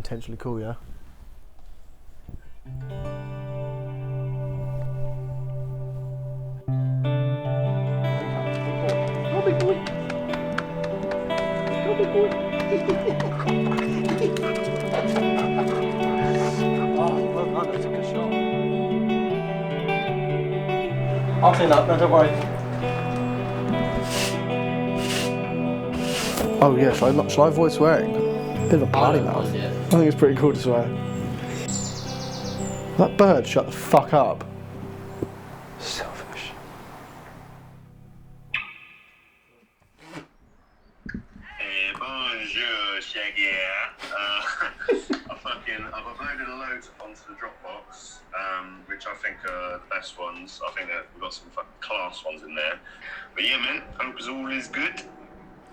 potentially cool, yeah? Oh, big boy! Oh, big boy! Oh, well done, that's a good shot. I'll clean up, no, don't worry. Oh yeah, shall I avoid swearing? Bit of a party mouth. I think it's pretty cool to swear. That bird, shut the fuck up. Selfish. Hey, bonjour, Shaggy. I've uploaded a load onto the Dropbox, which I think are the best ones. I think that we've got some fucking class ones in there. But yeah, man, hope all is good.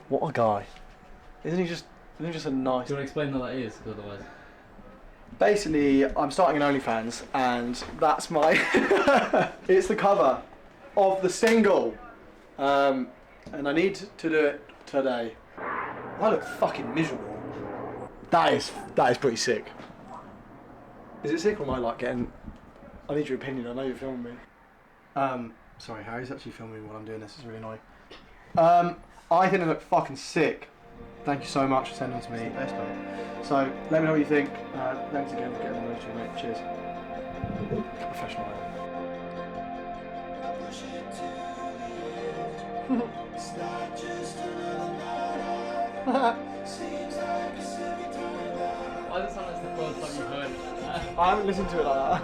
What a guy. Isn't he just a nice... Do you want to explain what that is? Because otherwise... Basically, I'm starting an OnlyFans, and that's my... It's the cover of the single. And I need to do it today. I look fucking miserable. That is pretty sick. Is it sick or am I like getting... I need your opinion, I know you're filming me. Sorry, Harry's actually filming me while I'm doing this, it's really annoying. I think they look fucking sick. Thank you so much for sending them to me. Best mate. So, let me know what you think. Thanks again for getting those two, mate. Cheers. Professional, Why does it sound like the first time you've heard it? I haven't listened to it like that.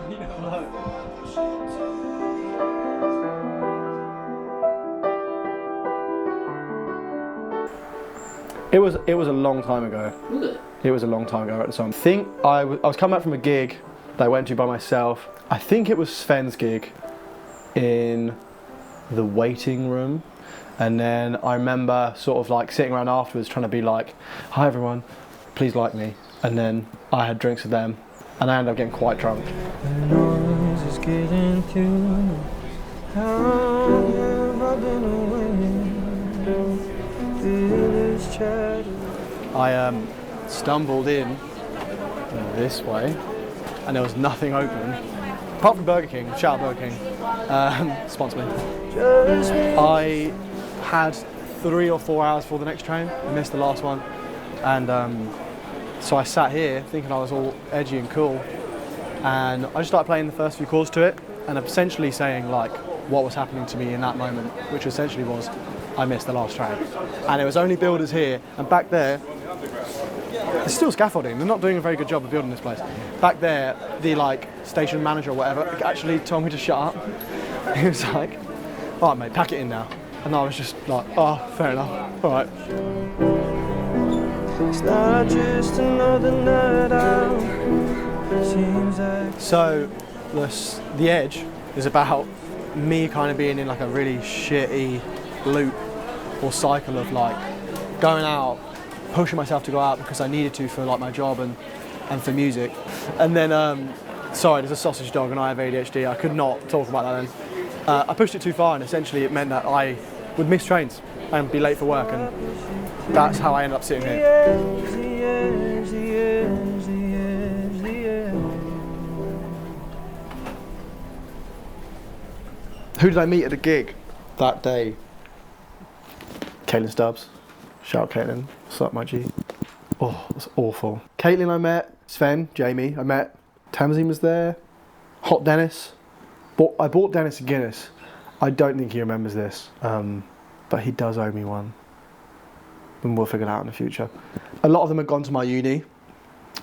It was a long time ago. Was it? It was a long time ago at the time. I think I was coming back from a gig that I went to by myself. I think it was Sven's gig in the waiting room. And then I remember sort of like sitting around afterwards trying to be like, hi everyone, please like me. And then I had drinks with them and I ended up getting quite drunk. The noise is getting to me. How have I been away? I stumbled in this way and there was nothing open apart from Burger King. Shout out Burger King, sponsor me. I had 3 or 4 hours before the next train. I missed the last one and so I sat here thinking I was all edgy and cool and I just started playing the first few chords to it and essentially saying like what was happening to me in that moment, which essentially was I missed the last train. And it was only builders here, and back there, it's still scaffolding. They're not doing a very good job of building this place. Back there, the like station manager or whatever actually told me to shut up. He was like, all right mate, pack it in now. And I was just like, oh, fair enough, all right. It's not just another night out. So, the Edge is about me kind of being in like a really shitty loop or cycle of like going out, pushing myself to go out because I needed to for like my job and for music. And then, sorry, there's a sausage dog and I have ADHD. I could not talk about that then. I pushed it too far and essentially it meant that I would miss trains and be late for work and that's how I ended up sitting here. Who did I meet at a gig that day? Caitlin Stubbs. Shout out Caitlin. What's up, my G? Oh, that's awful. Caitlin I met. Sven, Jamie I met. Tamsin was there. Hot Dennis. I bought Dennis a Guinness. I don't think he remembers this, but he does owe me one. And we'll figure it out in the future. A lot of them had gone to my uni,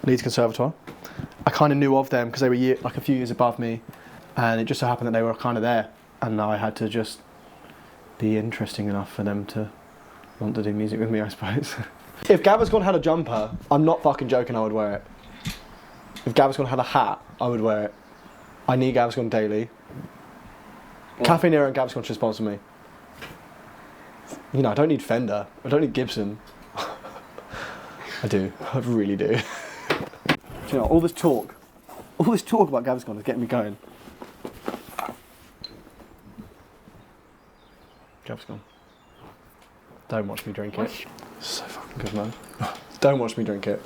Leeds Conservatoire. I kind of knew of them because they were like a few years above me, and it just so happened that they were kind of there, and I had to just be interesting enough for them to want to do music with me, I suppose. If Gaviscon had a jumper, I'm not fucking joking, I would wear it. If Gaviscon had a hat, I would wear it. I need Gaviscon daily. Cafe Nero and Gaviscon should sponsor me. You know, I don't need Fender. I don't need Gibson. I do. I really do. Do you know, all this talk about Gaviscon is getting me going. Gaviscon. Don't watch me drink it. So fucking good, man. Don't watch me drink it.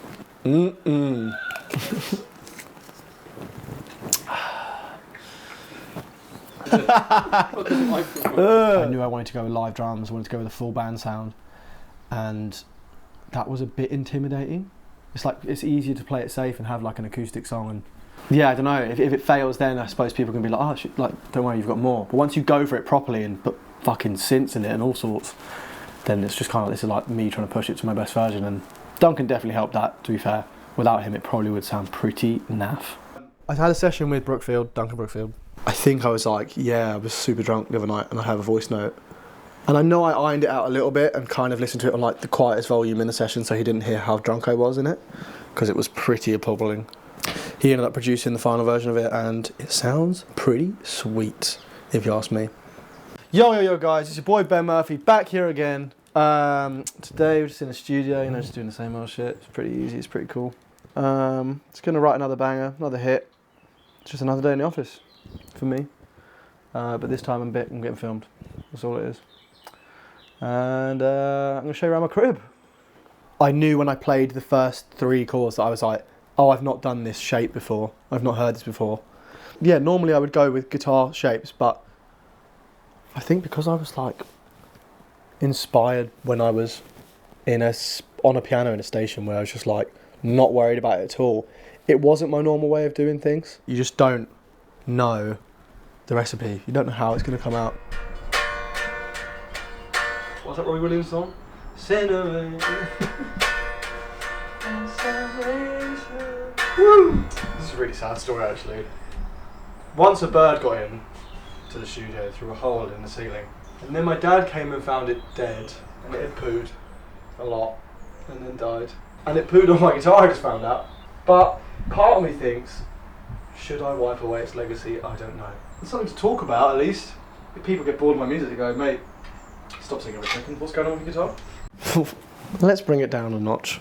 I knew I wanted to go with live drums, I wanted to go with a full band sound, and that was a bit intimidating. It's like, it's easier to play it safe and have like an acoustic song, and yeah, I don't know, if it fails then I suppose people can be like, oh shit, like, don't worry, you've got more. But once you go for it properly and put fucking synths in it and all sorts, then it's just kind of, this is like me trying to push it to my best version, and Duncan definitely helped that, to be fair. Without him it probably would sound pretty naff. I had a session with Duncan Brookfield. I think I was like, yeah, I was super drunk the other night and I have a voice note. And I know I ironed it out a little bit and kind of listened to it on like the quietest volume in the session so he didn't hear how drunk I was in it, because it was pretty appalling. He ended up producing the final version of it and it sounds pretty sweet, if you ask me. Yo guys, it's your boy Ben Murphy back here again. Today we're just in the studio, you know, just doing the same old shit. It's pretty easy, it's pretty cool. Just gonna write another banger, another hit. It's just another day in the office for me. But this time I'm getting filmed. That's all it is. And I'm gonna show you around my crib. I knew when I played the first 3 chords that I was like, oh, I've not done this shape before. I've not heard this before. Yeah, normally I would go with guitar shapes, but I think because I was like inspired when I was on a piano in a station where I was just like not worried about it at all. It wasn't my normal way of doing things. You just don't know the recipe. You don't know how it's going to come out. What's that Robbie Williams song? Cinnamon. Woo! This is a really sad story actually. Once a bird got in to the studio through a hole in the ceiling, and then my dad came and found it dead, and it had pooed a lot and then died. And it pooed on my guitar, I just found out. But part of me thinks, should I wipe away its legacy? I don't know. It's something to talk about at least. If people get bored of my music, they go, mate, stop singing for a second, what's going on with your guitar? Let's bring it down a notch.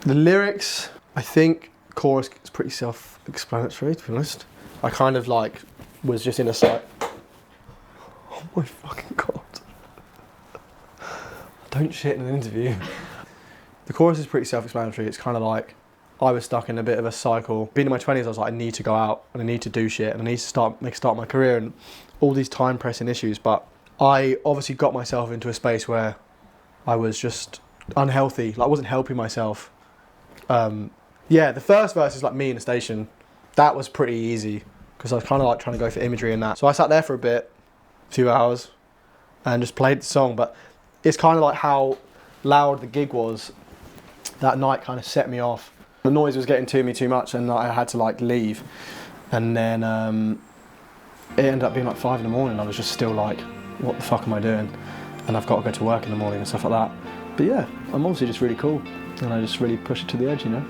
The lyrics, I think chorus is pretty self-explanatory, to be honest. I kind of like was just in a site. Oh my fucking god. Don't shit in an interview. The chorus is pretty self-explanatory. It's kind of like I was stuck in a bit of a cycle. Being in my 20s, I was like, I need to go out and I need to do shit and I need to start my career and all these time pressing issues. But I obviously got myself into a space where I was just unhealthy. Like I wasn't helping myself. Yeah, the first verse is like me in a station. That was pretty easy because I was kind of like trying to go for imagery and that. So I sat there for a few hours and just played the song. But it's kind of like how loud the gig was that night kind of set me off. The noise was getting to me too much and I had to like leave. And then it ended up being like 5 in the morning. I was just still like, what the fuck am I doing? And I've got to go to work in the morning and stuff like that. But yeah, I'm obviously just really cool. And I just really push it to the edge, you know?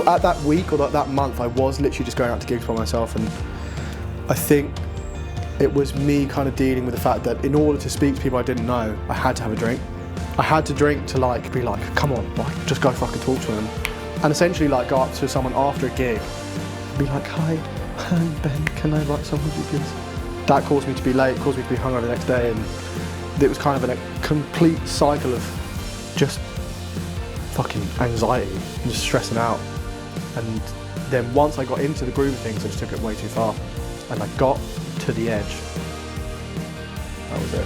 At that week or that month, I was literally just going out to gigs by myself, and I think it was me kind of dealing with the fact that in order to speak to people I didn't know, I had to have a drink. I had to drink to like be like, come on, like just go fucking talk to them. And essentially like go up to someone after a gig, be like, hi Ben, can I write something with you please? That caused me to be late, caused me to be hungover the next day, and it was kind of a complete cycle of just fucking anxiety and just stressing out. And then once I got into the groove of things, I just took it way too far. And I got to the edge. That was it.